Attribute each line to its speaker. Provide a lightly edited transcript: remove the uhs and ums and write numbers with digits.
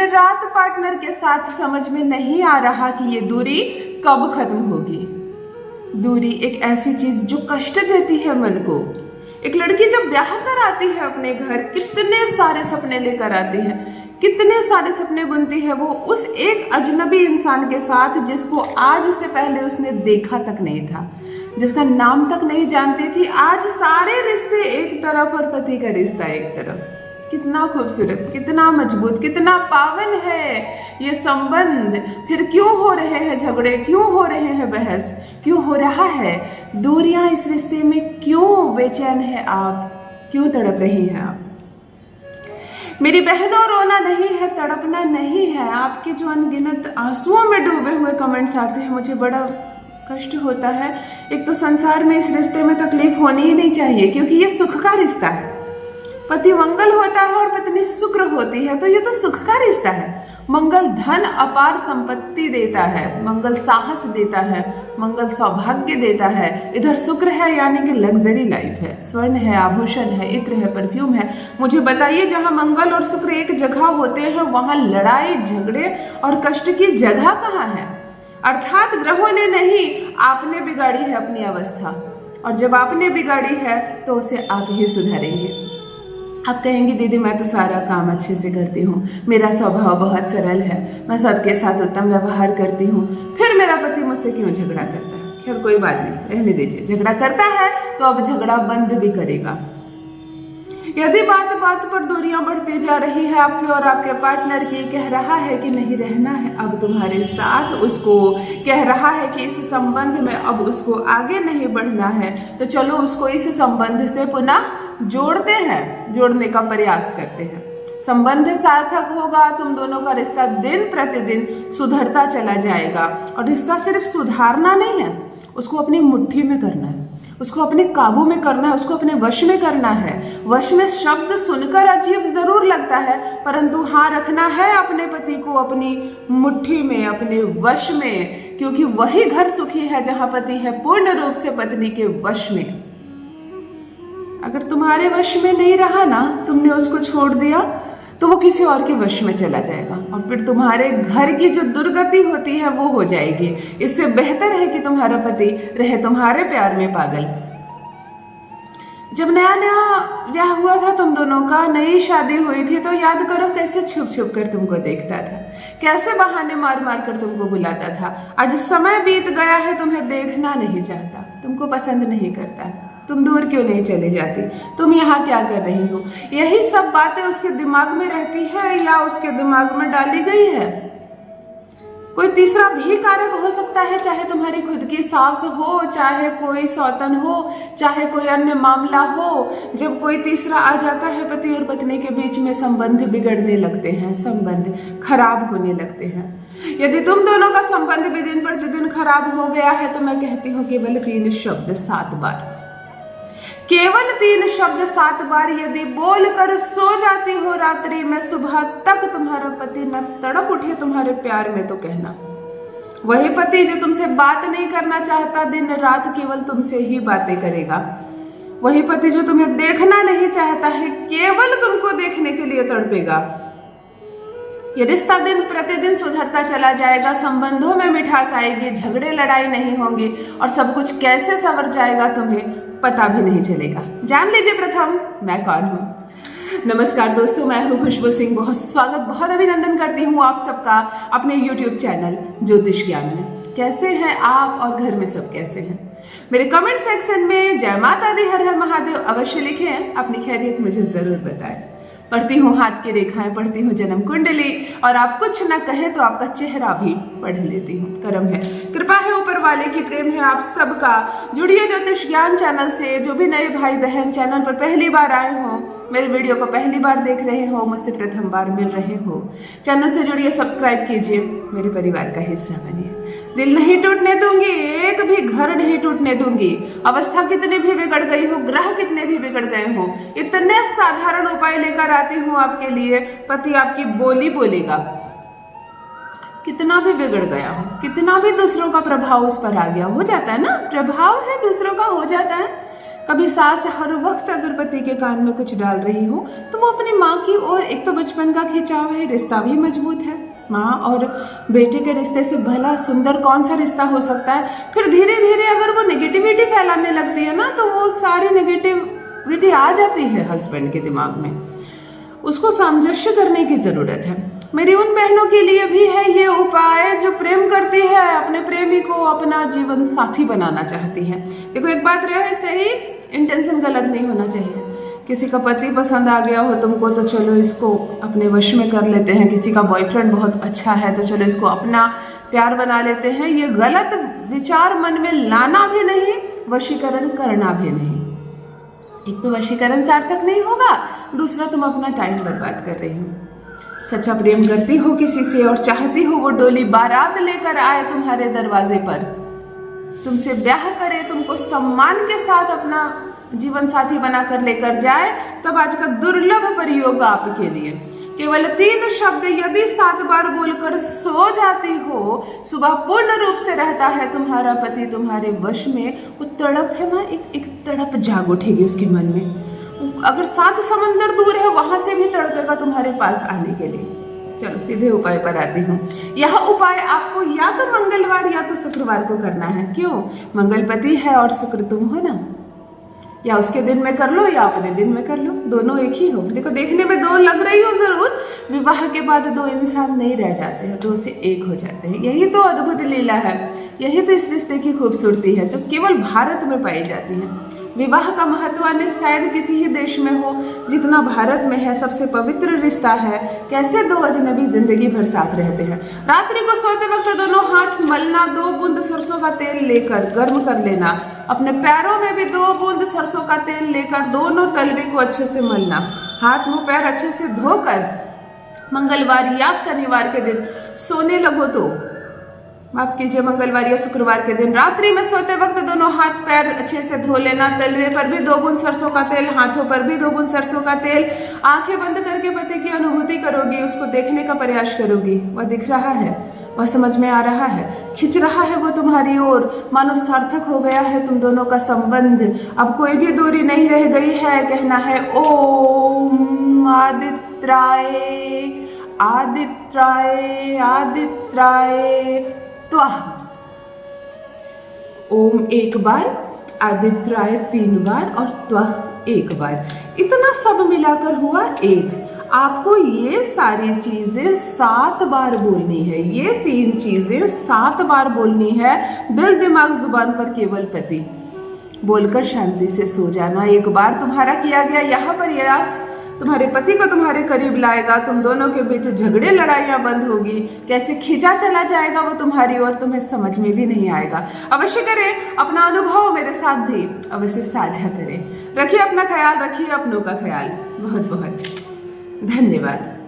Speaker 1: रात पार्टनर के साथ समझ में नहीं आ रहा कि ये दूरी कब खत्म होगी। दूरी एक ऐसी चीज जो कष्ट देती है मन को। एक लड़की जब ब्याह कर आती है अपने घर, कितने सारे सपने लेकर आती है, कितने सारे सपने बुनती है वो उस एक अजनबी इंसान के साथ जिसको आज से पहले उसने देखा तक नहीं था, जिसका नाम तक नहीं जानती थी। आज सारे रिश्ते एक तरफ और पति का रिश्ता एक तरफ। कितना खूबसूरत, कितना मजबूत, कितना पावन है ये संबंध। फिर क्यों हो रहे हैं झगड़े, क्यों हो रहे हैं बहस, क्यों हो रहा है दूरियां इस रिश्ते में, क्यों बेचैन है आप, क्यों तड़प रही हैं आप। मेरी बहनों, रोना नहीं है, तड़पना नहीं है। आपके जो अनगिनत आंसुओं में डूबे हुए कमेंट्स आते हैं, मुझे बड़ा कष्ट होता है। एक तो संसार में इस रिश्ते में तकलीफ होनी ही नहीं चाहिए, क्योंकि ये सुख का रिश्ता है। पति मंगल होता है और पत्नी शुक्र होती है, तो ये तो सुख का रिश्ता है। मंगल धन अपार संपत्ति देता है, मंगल साहस देता है, मंगल सौभाग्य देता है। इधर शुक्र है यानी कि लग्जरी लाइफ है, स्वर्ण है, आभूषण है, इत्र है, परफ्यूम है। मुझे बताइए, जहां मंगल और शुक्र एक जगह होते हैं वहां लड़ाई झगड़े और कष्ट की जगह कहाँ है। अर्थात ग्रहों ने नहीं, आपने बिगाड़ी है अपनी अवस्था, और जब आपने बिगाड़ी है तो उसे आप ही सुधारेंगे। आप कहेंगी दीदी मैं तो सारा काम अच्छे से करती हूँ, मेरा स्वभाव बहुत सरल है, मैं सबके साथ उत्तम व्यवहार करती हूँ, फिर मेरा पति मुझसे क्यों झगड़ा करता है। खैर कोई बात नहीं, रहने दीजिए। झगड़ा करता है तो अब झगड़ा बंद भी करेगा। यदि बात बात पर दूरियां बढ़ती जा रही है आपकी और आपके पार्टनर की, कह रहा है कि नहीं रहना है अब तुम्हारे साथ, उसको कह रहा है कि इस संबंध में अब उसको आगे नहीं बढ़ना है, तो चलो उसको इस संबंध से पुनः जोड़ते हैं, जोड़ने का प्रयास करते हैं। संबंध सार्थक होगा, तुम दोनों का रिश्ता दिन प्रतिदिन सुधरता चला जाएगा। और रिश्ता सिर्फ सुधारना नहीं है, उसको अपनी मुट्ठी में करना है, उसको अपने काबू में करना है, उसको अपने वश में करना है। वश में शब्द सुनकर अजीब जरूर लगता है, परंतु हाँ, रखना है अपने पति को अपनी मुट्ठी में, अपने वश में, क्योंकि वही घर सुखी है जहां पति है पूर्ण रूप से पत्नी के वश में। अगर तुम्हारे वश में नहीं रहा ना, तुमने उसको छोड़ दिया, तो वो किसी और के वश में चला जाएगा और फिर तुम्हारे घर की जो दुर्गति होती है वो हो जाएगी। इससे बेहतर है कि तुम्हारा पति रहे तुम्हारे प्यार में पागल। जब नया नया ब्याह हुआ था तुम दोनों का, नई शादी हुई थी, तो याद करो कैसे छुप छुप कर तुमको देखता था, कैसे बहाने मार मार कर तुमको बुलाता था। आज समय बीत गया है, तुम्हें देखना नहीं चाहता, तुमको पसंद नहीं करता। तुम दूर क्यों नहीं चली जाती, तुम यहाँ क्या कर रही हो, यही सब बातें उसके दिमाग में रहती है या उसके दिमाग में डाली गई है। कोई तीसरा भी कारक हो सकता है, चाहे तुम्हारी खुद की सास हो, चाहे कोई सौतन हो, चाहे कोई अन्य मामला हो। जब कोई तीसरा आ जाता है, पति और पत्नी के बीच में संबंध बिगड़ने लगते हैं, संबंध खराब होने लगते हैं। यदि तुम दोनों का संबंध भी दिन प्रतिदिन खराब हो गया है, तो मैं कहती हूँ केवल 3 शब्द 7 बार, केवल 3 शब्द 7 बार यदि बोलकर सो जाती हो रात्रि में, सुबह तक तुम्हारा पति न तड़प उठे तुम्हारे प्यार में, तो कहना। वही पति जो तुमसे बात नहीं करना चाहता, दिन रात केवल तुमसे ही बातें करेगा। वही पति जो तुम्हें देखना नहीं चाहता है, केवल तुमको देखने के लिए तड़पेगा। ये रिश्ता दिन प्रतिदिन सुधरता चला जाएगा, संबंधों में मिठास आएगी, झगड़े लड़ाई नहीं होंगे और सब कुछ कैसे संवर जाएगा तुम्हें पता भी नहीं चलेगा। जान लीजिए प्रथम मैं कौन हूँ। नमस्कार दोस्तों, मैं हूँ खुशबू सिंह। बहुत स्वागत, बहुत अभिनंदन करती हूँ आप सबका अपने YouTube चैनल ज्योतिष ज्ञान में। कैसे हैं आप और घर में सब कैसे हैं? मेरे कमेंट सेक्शन में जय माता दी, हर हर महादेव अवश्य लिखें, अपनी खैरियत मुझे जरूर बताएं। पढ़ती हूँ हाथ की रेखाएं, पढ़ती हूँ जन्म कुंडली, और आप कुछ न कहें तो आपका चेहरा भी पढ़ लेती हूँ। करम है, कृपा है ऊपर वाले की, प्रेम है आप सबका। जुड़िए ज्योतिष ज्ञान चैनल से। जो भी नए भाई बहन चैनल पर पहली बार आए हो, मेरे वीडियो को पहली बार देख रहे हो, मुझसे प्रथम बार मिल रहे हो, चैनल से जुड़िए, सब्सक्राइब कीजिए, मेरे परिवार का हिस्सा बनिए। दिल नहीं टूटने दूंगी, एक भी घर नहीं टूटने दूंगी। अवस्था कितनी भी बिगड़ गई हो, ग्रह कितने भी बिगड़ गए हो, इतने साधारण उपाय लेकर आती हूँ आपके लिए। पति आपकी बोली बोलेगा, कितना भी बिगड़ गया हो, कितना भी दूसरों का प्रभाव उस पर आ गया, हो जाता है ना, प्रभाव है दूसरों का, हो जाता है। कभी सास हर वक्त अगर पति के कान में कुछ डाल रही हो तो वो अपनी माँ की ओर, एक तो बचपन का खिंचाव है, रिश्ता भी मजबूत है। माँ और बेटे के रिश्ते से भला सुंदर कौन सा रिश्ता हो सकता है। फिर धीरे धीरे अगर वो नेगेटिविटी फैलाने लगती है ना, तो वो सारी नेगेटिविटी आ जाती है हस्बैंड के दिमाग में। उसको सामंजस्य करने की जरूरत है। मेरी उन बहनों के लिए भी है ये उपाय जो प्रेम करती है, अपने प्रेमी को अपना जीवन साथी बनाना चाहती है। देखो एक बात रहे सही, इंटेंशन गलत नहीं होना चाहिए। किसी का पति पसंद आ गया हो तुमको तो चलो इसको अपने वश में कर लेते हैं, किसी का बॉयफ्रेंड बहुत अच्छा है तो चलो इसको अपना प्यार बना लेते हैं। ये गलत विचार मन में लाना भी नहीं, वशीकरण करना भी नहीं। एक तो वशीकरण सार्थक नहीं होगा, दूसरा तुम अपना टाइम बर्बाद कर रही हो। सच्चा प्रेम करती हो किसी से और चाहती हो वो डोली बारात लेकर आए तुम्हारे दरवाजे पर, तुमसे ब्याह करे, तुमको सम्मान के साथ अपना जीवन साथी बनाकर लेकर जाए, तब आज का दुर्लभ प्रयोग आपके लिए। केवल 3 शब्द यदि 7 बार बोलकर सो जाती हो, सुबह पूर्ण रूप से रहता है तुम्हारा पति तुम्हारे वश में। वो तड़प है ना, एक तड़प जाग उठेगी उसके मन में। अगर 7 समंदर दूर है वहां से भी तड़पेगा तुम्हारे पास आने के लिए। चलो सीधे उपाय पर आती हूँ। यह उपाय आपको या तो मंगलवार या तो शुक्रवार को करना है। क्यों? मंगलपति है और शुक्र तुम हो ना, या उसके दिन में कर लो या अपने दिन में कर लो, दोनों एक ही हो। देखो देखने में 2 लग रही हो जरूर, विवाह के बाद 2 इंसान नहीं रह जाते हैं, 2 से 1 हो जाते हैं। यही तो अद्भुत लीला है, यही तो इस रिश्ते की खूबसूरती है जो केवल भारत में पाई जाती है। विवाह का महत्व अन्य शायद किसी ही देश में हो जितना भारत में है। सबसे पवित्र रिश्ता है। कैसे 2 अजनबी जिंदगी भर साथ रहते हैं। रात्रि को सोते वक्त दोनों हाथ मलना, 2 बूंद सरसों का तेल लेकर गर्म कर लेना, अपने पैरों में भी 2 बूंद सरसों का तेल लेकर दोनों तलवे को अच्छे से मलना, हाथ मुंह पैर अच्छे से धोकर मंगलवार या शनिवार के दिन सोने लगो तो, माफ कीजिए, मंगलवार या शुक्रवार के दिन रात्रि में सोते वक्त दोनों हाथ पैर अच्छे से धो लेना, तलवे पर भी 2 बूंद सरसों का तेल, हाथों पर भी 2 बूंद सरसों का तेल। आंखें बंद करके पति की अनुभूति करोगी, उसको देखने का प्रयास करोगी। वह दिख रहा है, वह समझ में आ रहा है, खिंच रहा है वो तुम्हारी ओर, मानो सार्थक हो गया है तुम दोनों का संबंध। अब कोई भी दूरी नहीं रह गई है। कहना है ओम आदित्राय आदित्राय आदित्राय त्वः। ओम 1 बार, आदित्राय 3 बार और त्वः 1 बार। इतना सब मिलाकर हुआ 1। आपको ये सारी चीजें 7 बार बोलनी है। ये 3 चीजें 7 बार बोलनी है। दिल दिमाग जुबान पर केवल पति। बोलकर शांति से सो जाना। एक बार तुम्हारा किया गया यह प्रयास तुम्हारे पति को तुम्हारे करीब लाएगा। तुम दोनों के बीच झगड़े लड़ाइयाँ बंद होगी। कैसे खींचा चला जाएगा वो तुम्हारी ओर, तुम्हें समझ में भी नहीं आएगा। अवश्य करें, अपना अनुभव मेरे साथ भी अवश्य साझा करें। रखिए अपना ख्याल, रखिए अपनों का ख्याल। बहुत बहुत धन्यवाद।